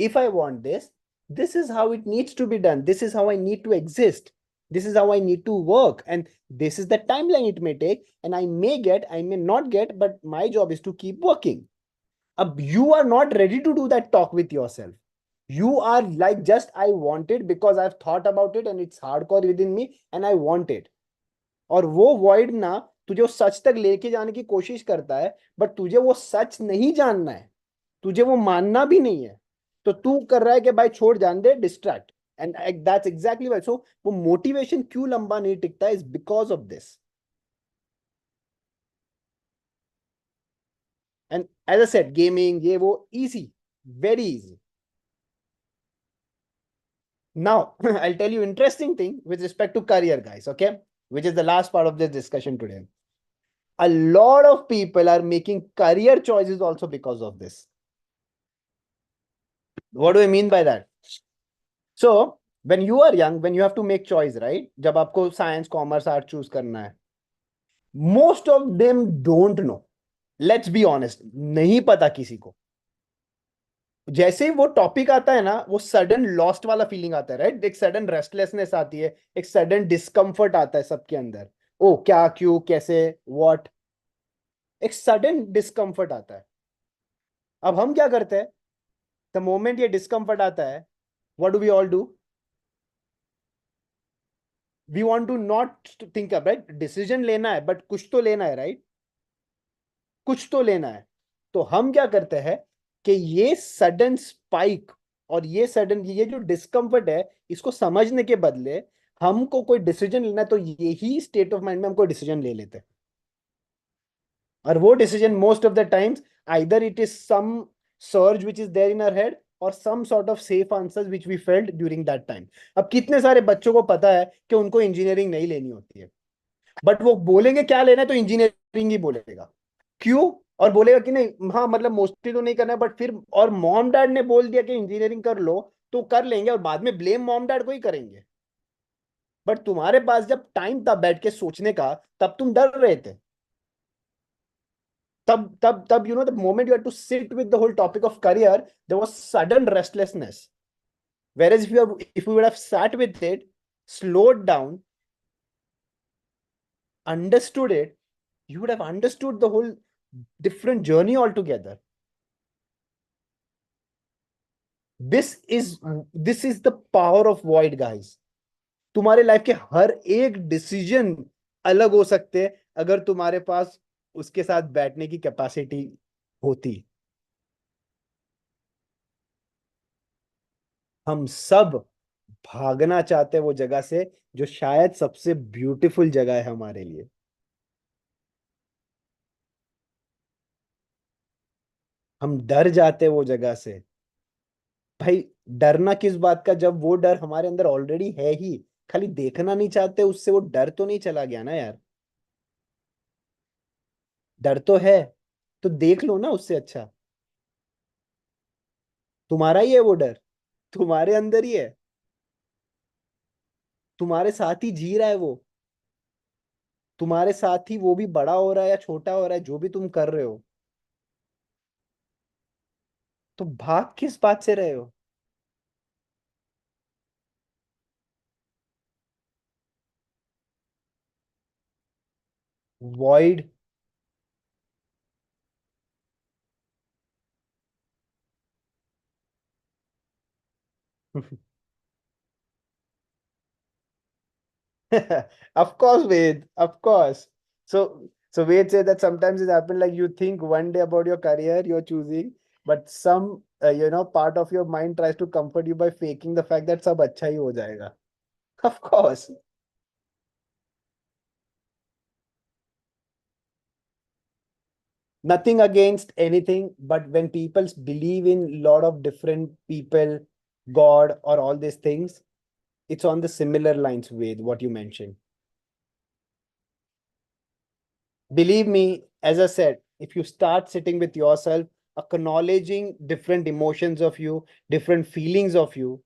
if I want this, this is how it needs to be done, this is how I need to exist, this is how I need to work, and this is the timeline it may take, and I may get, I may not get, but my job is to keep working. You are not ready to do that talk with yourself. You are like, just I want it because I've thought about it and it's hardcore within me and I want it. और वो void ना तुझे उस सच तक लेके जाने की कोशिश करता है, बट तुझे वो सच नहीं जानना है, तुझे वो मानना भी नहीं है. तो तू कर रहा है कि भाई छोड़, जान दे, distract. And that's exactly why. So वो मोटिवेशन क्यों लंबा नहीं टिकता is because of this. And as I said, gaming ये वो easy, very easy. Now, I'll tell you interesting thing with respect to career, guys, okay? Which is the last part of this discussion today. A lot of people are making career choices also because of this. What do I mean by that? So, when you are young, when you have to make choice, right? जब आपको science, commerce, art choose करना है, most of them don't know. Let's be honest, नहीं पता किसी को. जैसे ही वो टॉपिक आता है ना, वो सडन लॉस्ट वाला फीलिंग आता है, राइट? एक सडन रेस्टलेसनेस आती है, एक सडन डिस्कम्फर्ट आता है सबके अंदर. ओ क्या, क्यों, कैसे, व्हाट, एक सडन डिस्कम्फर्ट आता है. अब हम क्या करते हैं? द मोमेंट ये डिस्कम्फर्ट आता है, what do we all do? We want to not think up, right? Decision लेना है, बट कुछ तो लेना है, राइट? कुछ तो लेना है. तो हम क्या करते हैं कि ये सडन स्पाइक और ये सडन ये जो डिस्कम्फर्ट है, इसको समझने के बदले हमको कोई डिसीजन लेना है, तो यही स्टेट ऑफ माइंड में हम कोई डिसीजन ले लेते हैं. और वो decision most of the times either it is some surge which is there in our head और some sort of safe answers which we felt during that time. अब कितने सारे बच्चों को पता है कि उनको इंजीनियरिंग नहीं लेनी होती है, बट वो बोलेंगे क्या लेना है, तो इंजीनियरिंग ही बोलेगा. क्यों? और बोलेगा कि नहीं, हाँ मतलब मोस्टली तो नहीं करना है, बट फिर और मॉम डैड ने बोल दिया कि इंजीनियरिंग कर लो, तो कर लेंगे और बाद में ब्लेम मॉम डैड को ही करेंगे. बट तुम्हारे पास जब टाइम था बैठ के सोचने का, तब तुम डर रहे थे. तब the moment you had to sit with the whole topic of career, there was sudden restlessness. Whereas if you would have sat with it, slowed down, understood it, you would have understood the whole different journey altogether. This is the power of void, guys. तुम्हारे life के हर एक decision अलग हो सकते हैं अगर तुम्हारे पास उसके साथ बैठने की कैपेसिटी होती. हम सब भागना चाहते हैं वो जगह से जो शायद सबसे ब्यूटीफुल जगह है हमारे लिए. हम डर जाते हैं वो जगह से. भाई डरना किस बात का, जब वो डर हमारे अंदर ऑलरेडी है ही, खाली देखना नहीं चाहते, उससे वो डर तो नहीं चला गया ना यार. डर तो है, तो देख लो ना उससे अच्छा. तुम्हारा ही है वो डर, तुम्हारे अंदर ही है, तुम्हारे साथ ही जी रहा है वो. तुम्हारे साथ ही वो भी बड़ा हो रहा है या छोटा हो रहा है, जो भी तुम कर रहे हो. तो भाग किस बात से रहे हो? Void of course, Ved, of course. So Ved said that sometimes it happens like you think one day about your career you're choosing, but some part of your mind tries to comfort you by faking the fact that सब अच्छा ही हो जाएगा. Of course. Nothing against anything, but when people believe in lot of different people, God, or all these things, it's on the similar lines with what you mentioned. Believe me, as I said, if you start sitting with yourself, acknowledging different emotions of you, different feelings of you,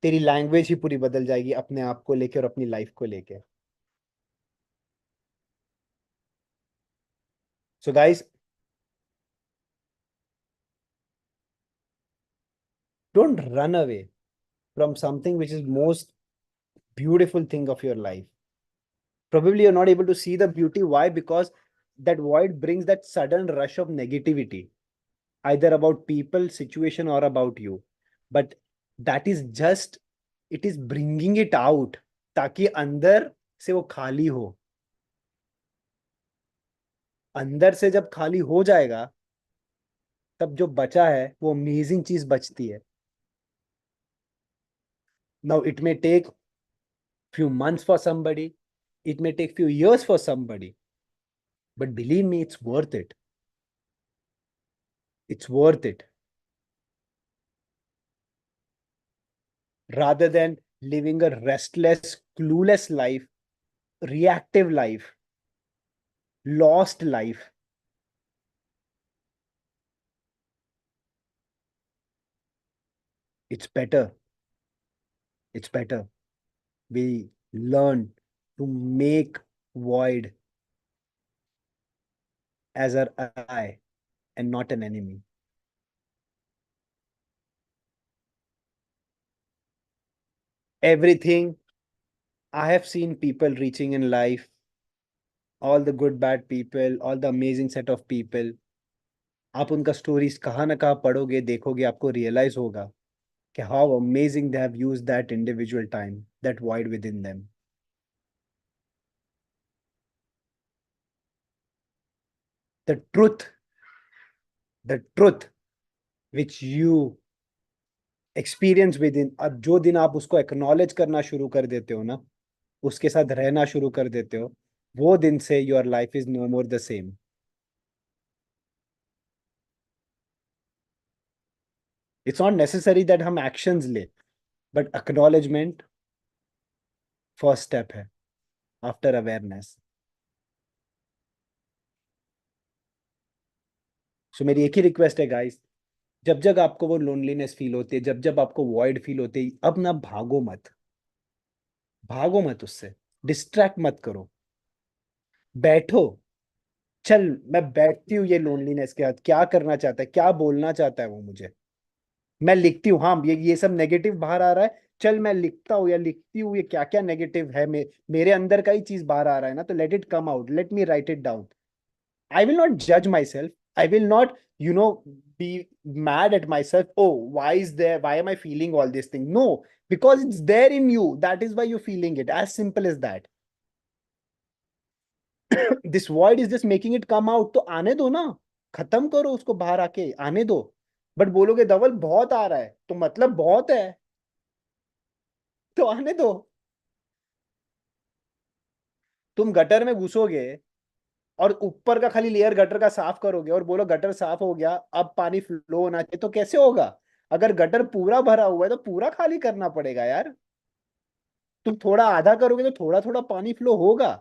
तेरी language ही पूरी बदल जाएगी अपने आप को लेके और अपनी लाइफ को लेके. So guys, don't run away from something which is most beautiful thing of your life. Probably you're not able to see the beauty. Why? Because that void brings that sudden rush of negativity, either about people, situation, or about you. But that is just, it is bringing it out ताकि अंदर से वो खाली हो. अंदर से जब खाली हो जाएगा तब जो बचा है वो अमेजिंग चीज बचती है. Now it may take few months for somebody, it may take few years for somebody, but believe me, it's worth it. It's worth it. Rather than living a restless, clueless life, reactive life, lost life. It's better. It's better. We learn to make void as our ally and not an enemy. Everything I have seen people reaching in life, all the good, bad people, all the amazing set of people. आप उनका stories कहाँ ना कहाँ पढ़ोगे, देखोगे, आपको realise होगा कि how amazing they have used that individual time, that void within them. The truth which you experience within, अब जो दिन आप उसको एक्नॉलेज करना शुरू कर देते हो ना, उसके साथ रहना शुरू कर देते हो, वो दिन से your life is no more the same. It's not necessary that हम एक्शंस ले, बट एक्नॉलेजमेंट फर्स्ट स्टेप है आफ्टर अवेयरनेस. सो मेरी एक ही रिक्वेस्ट है गाइस, जब जब आपको वो लोनलीनेस फील होती है, जब जब आपको वॉइड फील होती है, अब ना भागो मत, भागो मत उससे, डिस्ट्रैक्ट मत करो, बैठो. चल मैं बैठती हूँ ये लोनलीनेस के साथ, क्या करना चाहता है, क्या बोलना चाहता है वो मुझे, मैं लिखती हूँ. हाँ, ये सब नेगेटिव बाहर आ रहा है, चल मैं लिखता हूँ या लिखती हूँ ये क्या क्या नेगेटिव है, मेरे अंदर का ही चीज बाहर आ रहा है ना, तो let it come out, let me right it down. I will not judge myself. I will not, be mad at myself. Oh, why am I feeling all this thing? No, because it's there in you. That is why you're feeling it. As simple as that. This void is just making it come out. तो आने दो ना, खत्म करो उसको, बाहर आके आने दो. बट बोलोगे धवल बहुत आ रहा है, तो मतलब बहुत है, तो आने दो. तुम गटर में घुसोगे और ऊपर का खाली लेयर गटर का साफ करोगे और बोलो गटर साफ हो गया, अब पानी फ्लो होना चाहिए, तो कैसे होगा? अगर गटर पूरा भरा हुआ है तो पूरा खाली करना पड़ेगा यार. तुम थोड़ा आधा करोगे तो थोड़ा थोड़ा पानी फ्लो होगा,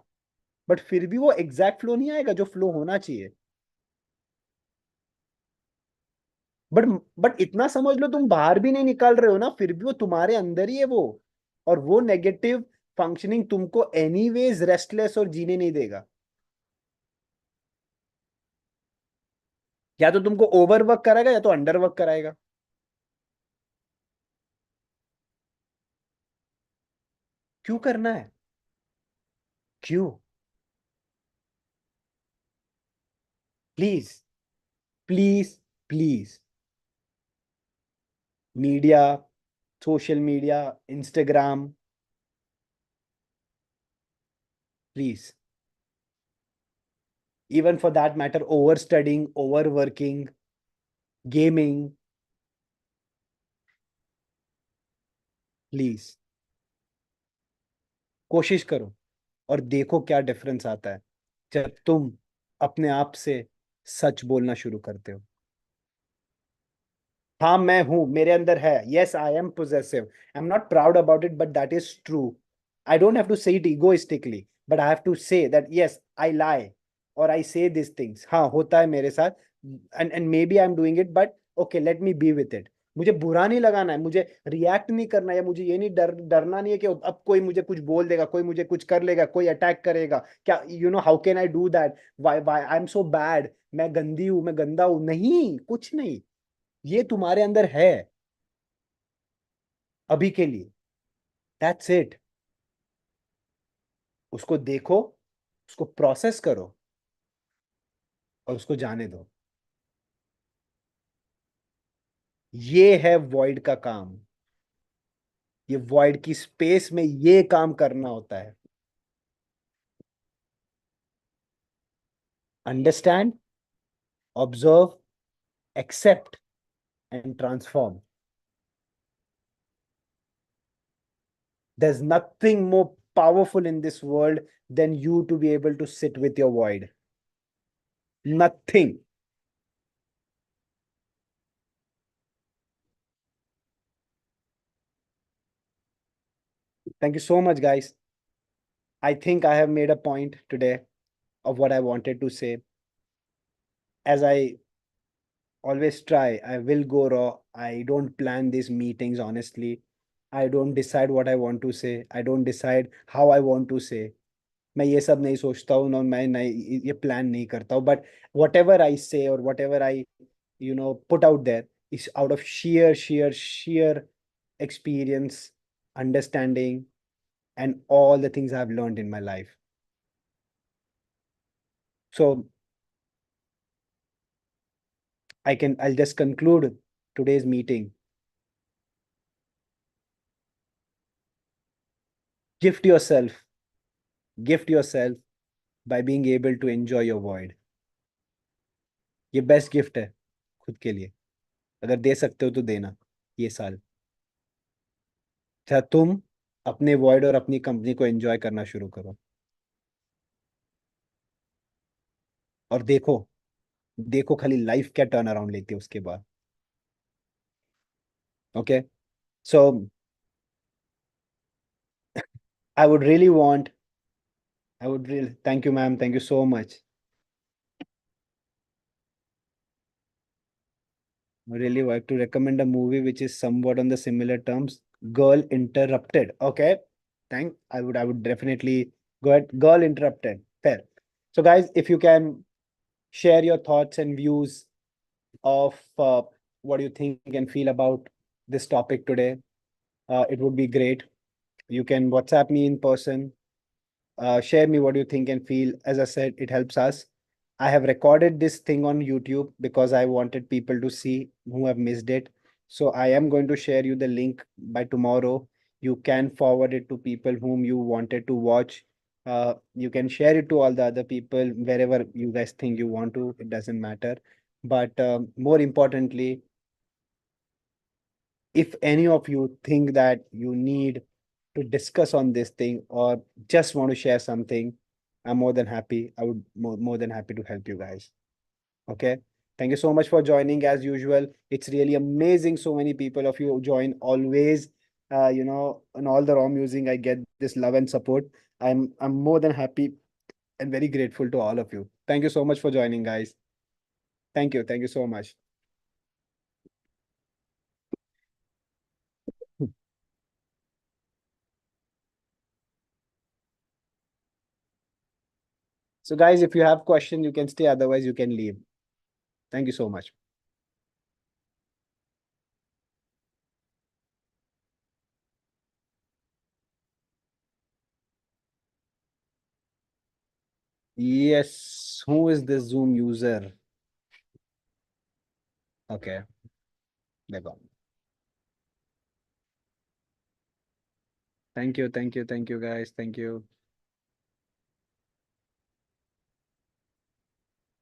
बट फिर भी वो एग्जैक्ट फ्लो नहीं आएगा जो फ्लो होना चाहिए. बट बट इतना समझ लो, तुम बाहर भी नहीं निकाल रहे हो ना, फिर भी वो तुम्हारे अंदर ही है वो, और वो नेगेटिव फंक्शनिंग तुमको एनीवेज रेस्टलेस और जीने नहीं देगा. या तो तुमको ओवर वर्क कराएगा या तो अंडर वर्क कराएगा। क्यों करना है? क्यों? Please, please, please, media, social media, Instagram, please, even for that matter, overstudying, overworking, gaming, please कोशिश करो और देखो क्या डिफरेंस आता है जब तुम अपने आप से सच बोलना शुरू करते हो। हाँ, मैं हूं, मेरे अंदर है, yes I am possessive, I am not proud about it, but that is true. I don't have to say it egoistically, but I have to say that yes I lie, और आई से this things. हाँ, होता है मेरे साथ, and maybe I am doing it, but okay, let me be with it. मुझे बुरा नहीं लगाना है, मुझे रिएक्ट नहीं करना है, या मुझे ये नहीं डरना नहीं है कि अब कोई मुझे कुछ बोल देगा, कोई मुझे कुछ कर लेगा, कोई अटैक करेगा क्या। You know how can I do that? Why I am so bad, मैं गंदी हूं, मैं गंदा हूं? नहीं, कुछ नहीं, ये तुम्हारे अंदर है अभी के लिए, दैट्स इट। उसको देखो, उसको प्रोसेस करो और उसको जाने दो। ये है वॉइड का काम, ये वॉइड की स्पेस में ये काम करना होता है। Understand, observe, accept and transform. There's nothing more powerful in this world than you to be able to sit with your void. Nothing. Thank you so much, guys. I think I have made a point today of what I wanted to say. As I always try, I will go raw. I don't plan these meetings honestly. I don't decide what I want to say. I don't decide how I want to say. मैं ये सब नहीं सोचता हूँ, और मैं नहीं ये प्लान नहीं करता हूँ, but what ever I say और whatever I put out there is out of sheer experience, understanding, and all the things I've learned in my life. So I'll just conclude today's meeting. Gift yourself, gift yourself by being able to enjoy your void. ये best gift है खुद के लिए, अगर दे सकते हो तो देना ये साल। क्या तुम अपने वॉइड और अपनी कंपनी को एंजॉय करना शुरू करो, और देखो, देखो खाली लाइफ क्या टर्न अराउंड लेती है उसके बाद। Okay, so I would really want, I would really thank you ma'am, thank you so much. Really like to recommend a movie which is somewhat on the similar terms. Girl Interrupted. Okay. I would definitely go ahead. Girl Interrupted. Fair. So guys, if you can share your thoughts and views of what you think and feel about this topic today, it would be great. You can WhatsApp me in person, share me what you think and feel. As I said, it helps us. I have recorded this thing on YouTube because I wanted people to see who have missed it. So I am going to share you the link by tomorrow. You can forward it to people whom you wanted to watch. You can share it to all the other people wherever you guys think you want to. It doesn't matter. But more importantly, if any of you think that you need to discuss on this thing or just want to share something, I'm more than happy. I would more than happy to help you guys. Okay. Thank you so much for joining as usual. It's really amazing. So many people of you join always. On all the raw music, I get this love and support. I'm more than happy and very grateful to all of you. Thank you so much for joining, guys. Thank you. Thank you so much. So guys, if you have questions, you can stay. Otherwise, you can leave. Thank you so much. Yes, who is this Zoom user? Okay, they're gone. Thank you, guys. Thank you.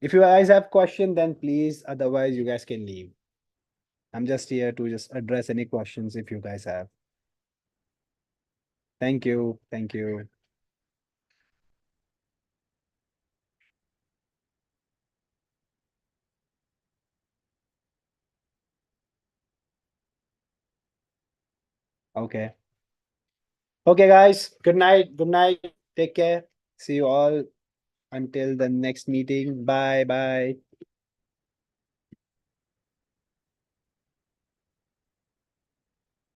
If you guys have question, then please. Otherwise, you guys can leave. I'm just here to just address any questions if you guys have. Thank you. Thank you. Okay. Okay, guys. Good night. Good night. Take care. See you all until the next meeting. Bye. Bye.